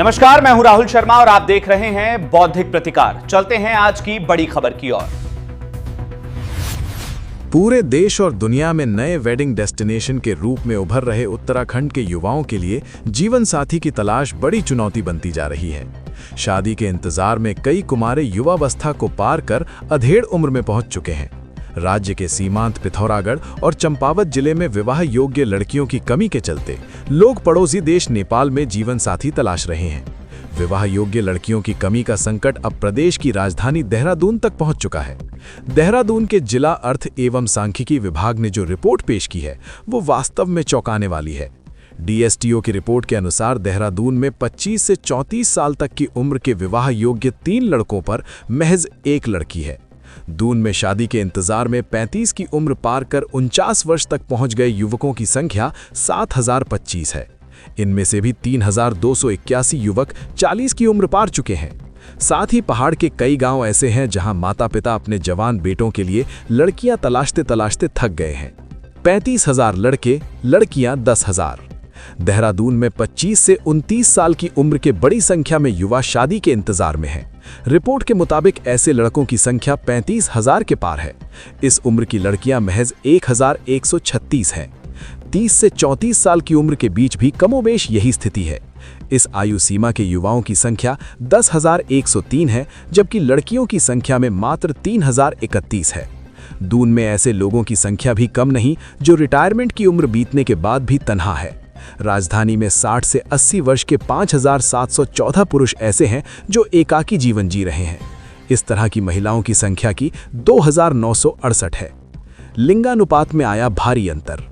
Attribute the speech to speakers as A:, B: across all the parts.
A: नमस्कार, मैं हूं राहुल शर्मा और आप देख रहे हैं बौद्धिक प्रतिकार। चलते हैं आज की बड़ी खबर की ओर।
B: पूरे देश और दुनिया में नए वेडिंग डेस्टिनेशन के रूप में उभर रहे उत्तराखंड के युवाओं के लिए जीवन साथी की तलाश बड़ी चुनौती बनती जा रही है। शादी के इंतजार में कई कुमारे युवावस्था को पार कर अधेड़ उम्र में पहुंच चुके हैं। राज्य के सीमांत पिथौरागढ़ और चंपावत जिले में विवाह योग्य लड़कियों की कमी के चलते लोग पड़ोसी देश नेपाल में जीवन साथी तलाश रहे हैं। विवाह योग्य लड़कियों की कमी का संकट अब प्रदेश की राजधानी देहरादून तक पहुंच चुका है। देहरादून के जिला अर्थ एवं सांख्यिकी विभाग ने जो रिपोर्ट पेश की है वो वास्तव में चौंकाने वाली है। DSTO की रिपोर्ट के अनुसार देहरादून में 25 से 34 साल तक की उम्र के विवाह योग्य 3 लड़कों पर महज 1 लड़की है। दून में शादी के इंतजार में 35 की उम्र पार कर 49 वर्ष तक पहुंच गए युवकों की संख्या 7025 है। इनमें से भी 3281 युवक 40 की उम्र पार चुके हैं। साथ ही पहाड़ के कई गांव ऐसे हैं जहां माता पिता अपने जवान बेटों के लिए लड़कियां तलाशते तलाशते थक गए हैं। 35,000 लड़के, लड़कियां 10,000। देहरादून में 25 से 29 साल की उम्र के बड़ी संख्या में युवा शादी के इंतजार में हैं। रिपोर्ट के मुताबिक ऐसे लड़कों की संख्या 35,000 के पार है। इस उम्र की लड़कियां महज 1,136 हैं। 30 से 34 साल की उम्र के बीच भी कमोबेश यही स्थिति है। इस आयु सीमा के युवाओं की संख्या 10,103 है, जबकि लड़कियों की संख्या में मात्र 3,031 है। दून में ऐसे लोगों की संख्या भी कम नहीं जो रिटायरमेंट की उम्र बीतने के बाद भी तन्हा है। राजधानी में 60 से 80 वर्ष के 5,714 पुरुष ऐसे हैं जो एकाकी जीवन जी रहे हैं। इस तरह की महिलाओं की संख्या की 2,968 है। लिंगानुपात में आया भारी अंतर।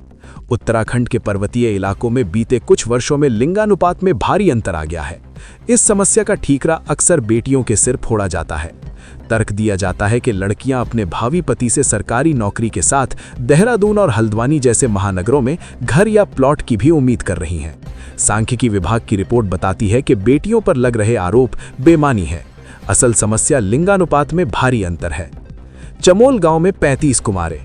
B: उत्तराखंड के पर्वतीय इलाकों में बीते कुछ वर्षों में लिंगानुपात में भारी अंतर आ गया है। इस समस्या का ठीकरा अक्सर बेटियों के सिर फोड़ा जाता है। तर्क दिया जाता है कि लड़कियां अपने भावी पति से सरकारी नौकरी के साथ देहरादून और हल्द्वानी जैसे महानगरों में घर या प्लॉट की भी उम्मीद कर रही हैं। सांख्यिकी विभाग की रिपोर्ट बताती है कि बेटियों पर लग रहे आरोप बेमानी है। असल समस्या लिंगानुपात में भारी अंतर है। चमोल गांव में 35 कुमारे।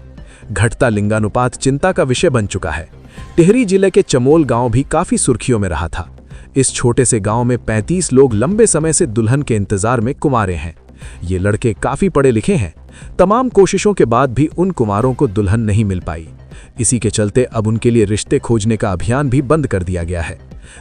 B: घटता लिंगानुपात चिंता का विषय बन चुका है। टिहरी जिले के चमोल गांव भी काफी सुर्खियों में रहा था। इस छोटे से गांव में 35 लोग लंबे समय से दुल्हन के इंतजार में कुंवारे हैं। ये लड़के काफी पढ़े लिखे हैं। तमाम कोशिशों के बाद भी उन कुमारों को दुल्हन नहीं मिल पाई। इसी के चलते अब उनके लिए रिश्ते खोजने का अभियान भी बंद कर दिया गया है।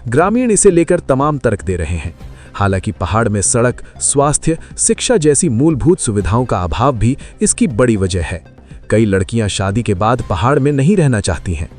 B: ग्रामीण इसे लेकर तमाम तर्क दे रहे हैं। हालांकि पहाड़ में सड़क, स्वास्थ्य, शिक्षा जैसी मूलभूत सुविधाओं का अभाव भी इसकी बड़ी वजह है। कई लड़कियां शादी के बाद पहाड़ में नहीं रहना चाहती हैं।